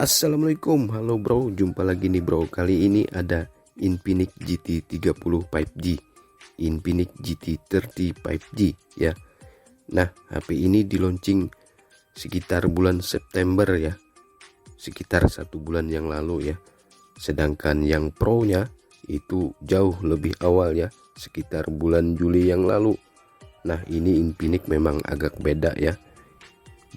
Assalamualaikum, halo bro, jumpa lagi nih bro. Kali ini ada Infinix GT 30 5G, Infinix GT 30 5G ya. Nah, HP ini di launching sekitar bulan September ya, sekitar 1 bulan yang lalu ya. Sedangkan yang Pro nya itu jauh lebih awal ya, sekitar bulan Juli yang lalu. Nah, ini Infinix memang agak beda ya.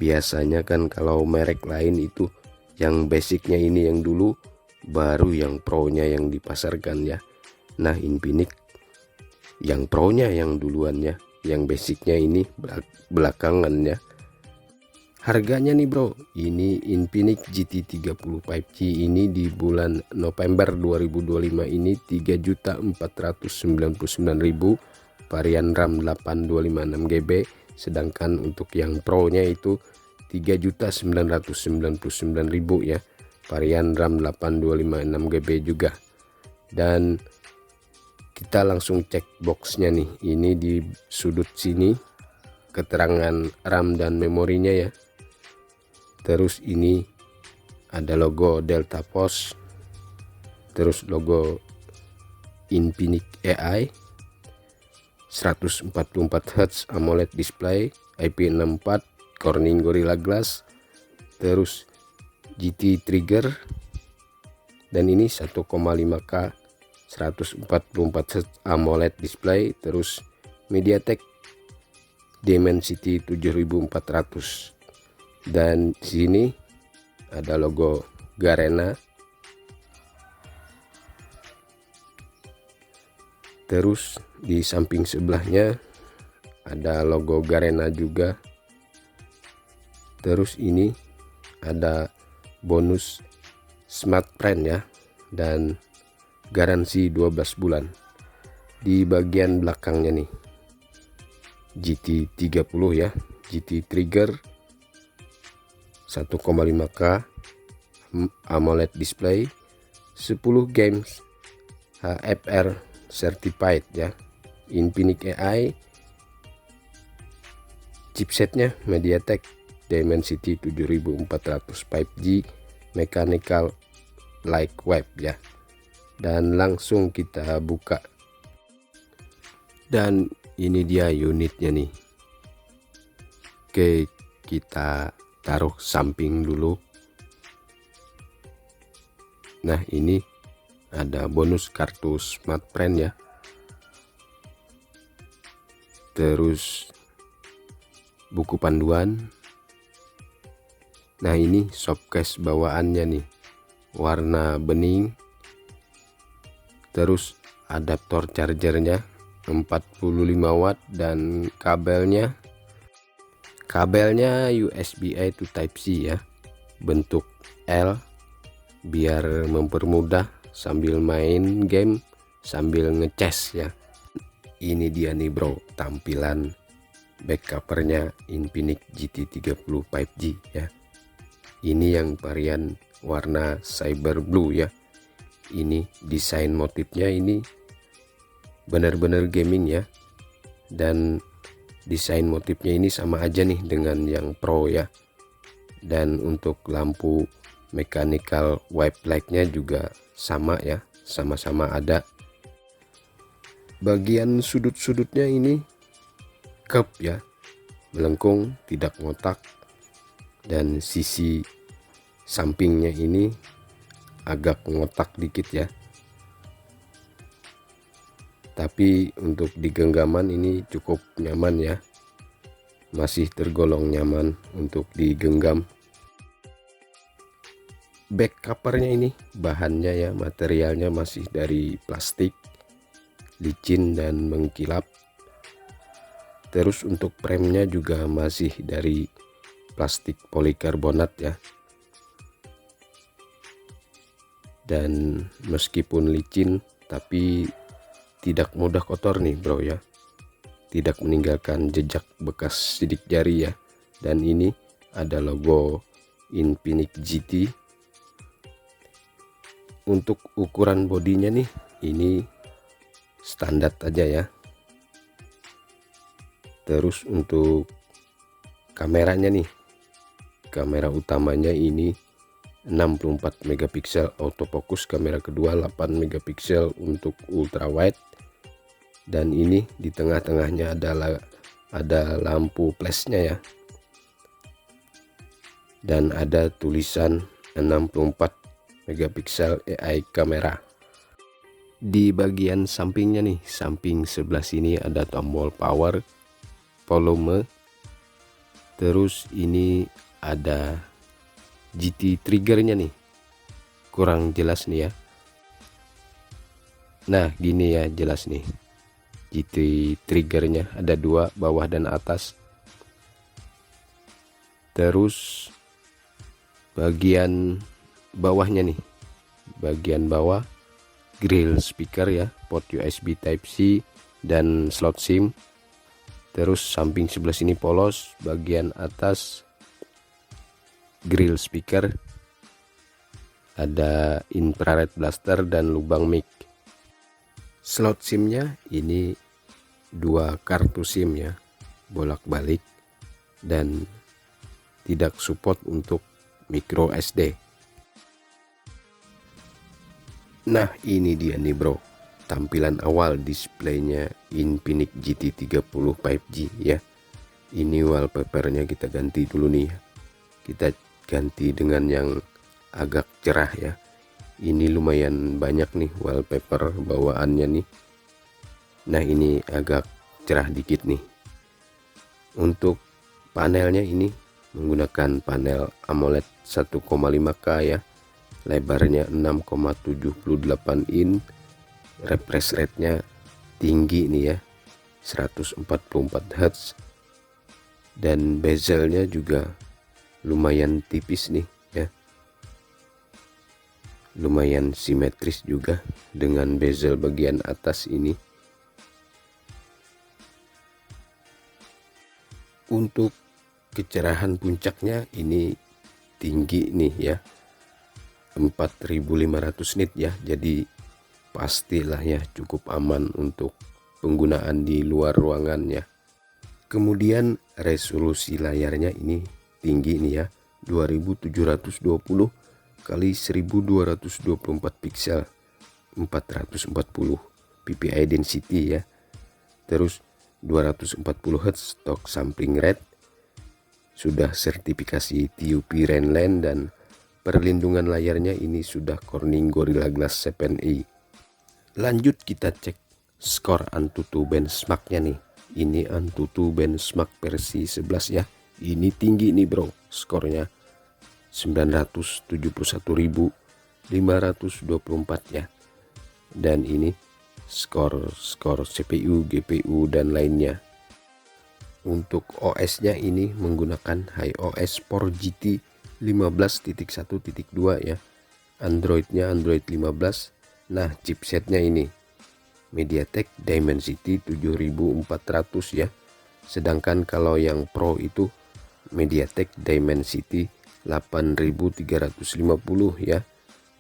Biasanya kan kalau merek lain itu yang basicnya ini yang dulu, baru yang Pro-nya yang dipasarkan ya. Nah, Infinix yang Pro-nya yang duluan ya, yang basicnya ini belakangan ya. Harganya nih bro, ini Infinix GT 30 5G ini di bulan November 2025 ini 3.499.000, varian RAM 8256GB. Sedangkan untuk yang Pro-nya itu 3.999.000 ya, varian RAM 8256GB juga. Dan kita langsung cek boxnya nih. Ini di sudut sini keterangan RAM dan memorinya ya. Terus ini ada logo Delta Force, terus logo Infinix AI, 144Hz AMOLED display, IP64, Corning Gorilla Glass, terus GT Trigger, dan ini 1,5K 144Hz AMOLED display, terus MediaTek Dimensity 7400. Dan di sini ada logo Garena, terus di samping sebelahnya ada logo Garena juga. Terus ini ada bonus Smart Friend ya, dan garansi 12 bulan. Di bagian belakangnya nih GT 30 ya, GT Trigger 1,5K AMOLED display, 10 games HFR certified ya. Infinix AI, chipsetnya MediaTek Dimensity 7400 5G mechanical like web ya. Dan langsung kita buka, dan ini dia unitnya nih. Oke, kita taruh samping dulu. Nah, ini ada bonus kartu Smart Friend ya, terus buku panduan. Nah, ini softcase bawaannya nih, warna bening. Terus adaptor chargernya 45 watt, dan kabelnya USB-A to Type C ya, bentuk L biar mempermudah sambil main game sambil ngecas ya. Ini dia nih bro, tampilan back covernya Infinix GT 30 5G ya. Ini yang varian warna cyber blue ya. Ini desain motifnya ini benar-benar gaming ya, dan desain motifnya ini sama aja nih dengan yang Pro ya. Dan untuk lampu mechanical white light-nya juga sama ya, sama-sama ada. Bagian sudut-sudutnya ini curve ya, melengkung, tidak ngotak. Dan sisi sampingnya ini agak ngotak dikit ya, tapi untuk di genggaman ini cukup nyaman ya, masih tergolong nyaman untuk digenggam. Back covernya ini bahannya ya, materialnya masih dari plastik licin dan mengkilap. Terus untuk premnya juga masih dari plastik polikarbonat ya. Dan meskipun licin tapi tidak mudah kotor nih bro ya, tidak meninggalkan jejak bekas sidik jari ya. Dan ini ada logo Infinix GT. Untuk ukuran bodinya nih, ini standar aja ya. Terus untuk kameranya nih, kamera utamanya ini 64 megapiksel autofocus, kamera kedua 8 megapiksel untuk ultrawide, dan ini di tengah-tengahnya ada lampu flashnya ya, dan ada tulisan 64 megapiksel AI kamera. Di bagian sampingnya nih, samping sebelah sini ada tombol power, volume, terus ini ada GT triggernya nih, kurang jelas nih ya. Nah gini ya, jelas nih GT triggernya ada dua, bawah dan atas. Terus bagian bawahnya nih, bagian bawah grill speaker ya, port USB Type C dan slot SIM. Terus samping sebelah sini polos, bagian atas grill speaker, ada infrared blaster dan lubang mic. Slot SIM-nya ini dua kartu SIM ya, bolak-balik, dan tidak support untuk micro SD. Nah ini dia nih bro, tampilan awal displaynya Infinix GT30 5G ya. Ini wallpapernya kita ganti dulu nih ya. Kita ganti dengan yang agak cerah ya. Ini lumayan banyak nih wallpaper bawaannya nih. Nah ini agak cerah dikit nih. Untuk panelnya ini menggunakan panel AMOLED 1,5K ya, lebarnya 6,78 in, refresh rate-nya tinggi nih ya, 144 Hz, dan bezelnya juga lumayan tipis nih ya, lumayan simetris juga dengan bezel bagian atas ini. Untuk kecerahan puncaknya ini tinggi nih ya, 4500 nit ya, jadi pastilah ya cukup aman untuk penggunaan di luar ruangan ya. Kemudian resolusi layarnya ini tinggi nih ya, 2720 kali 1224 piksel, 440 ppi density ya. Terus 240 Hz stock sampling rate, sudah sertifikasi TUV Rainland, dan perlindungan layarnya ini sudah Corning Gorilla Glass 7i. Lanjut kita cek skor AnTuTu benchmarknya nih. Ini AnTuTu benchmark versi 11 ya. Ini tinggi nih bro, skornya 971.524 ya. Dan ini skor CPU, GPU dan lainnya. Untuk OS-nya ini menggunakan iOS 4 GT 15.1.2 ya. Android-nya Android 15. Nah, chipsetnya ini MediaTek Dimensity 7400 ya. Sedangkan kalau yang Pro itu MediaTek Dimensity 8350 ya.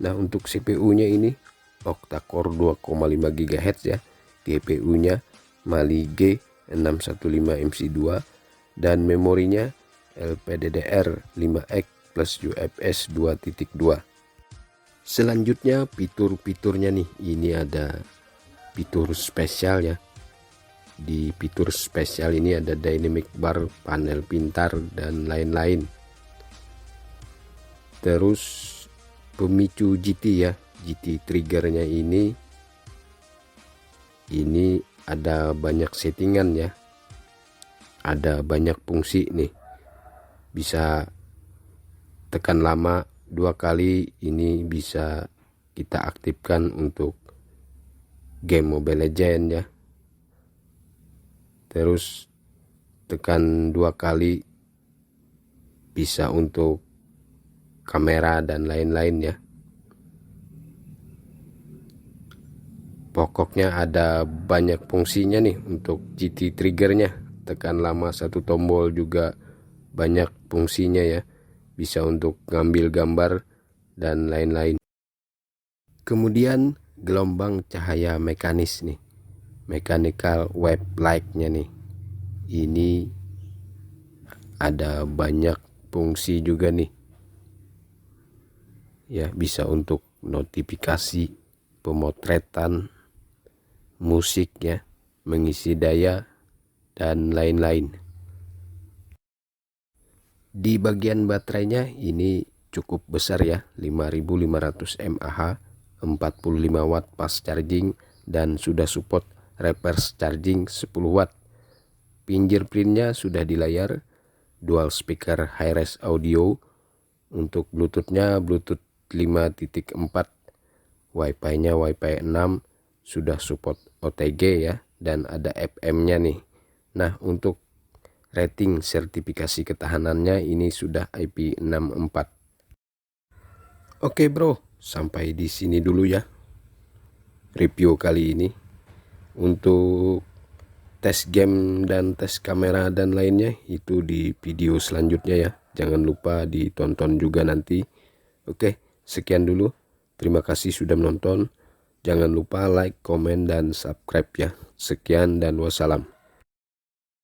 Nah, untuk CPU-nya ini octa-core 2,5 GHz ya. GPU-nya Mali G615MC2 dan memorinya LPDDR5X plus UFS 2.2. Selanjutnya fitur-fiturnya nih, ini ada fitur spesial ya. Di fitur spesial ini ada dynamic bar, panel pintar dan lain-lain. Terus pemicu GT ya, GT triggernya ini ada banyak settingan ya, ada banyak fungsi nih, bisa tekan lama 2 kali, ini bisa kita aktifkan untuk game Mobile Legend ya. Terus tekan 2 kali bisa untuk kamera dan lain-lain ya. Pokoknya ada banyak fungsinya nih untuk GT triggernya. Tekan lama 1 tombol juga banyak fungsinya ya. Bisa untuk ngambil gambar dan lain-lain. Kemudian gelombang cahaya mekanis nih, mechanical wave light-nya nih. Ini ada banyak fungsi juga nih. ya, bisa untuk notifikasi, pemotretan, musik ya, mengisi daya dan lain-lain. Di bagian baterainya ini cukup besar ya, 5500 mAh, 45 watt fast charging, dan sudah support reverse charging 10 watt. Fingerprintnya sudah di layar, dual speaker high-res audio. Untuk Bluetoothnya Bluetooth 5.4, Wi-Fi-nya Wi-Fi 6, sudah support OTG ya, dan ada FM-nya nih. Nah, untuk rating sertifikasi ketahanannya ini sudah IP64. Oke bro, sampai di sini dulu ya review kali ini. Untuk tes game dan tes kamera dan lainnya itu di video selanjutnya ya. Jangan lupa ditonton juga nanti. Oke, sekian dulu. Terima kasih sudah menonton. Jangan lupa like, komen, dan subscribe ya. Sekian dan wassalam.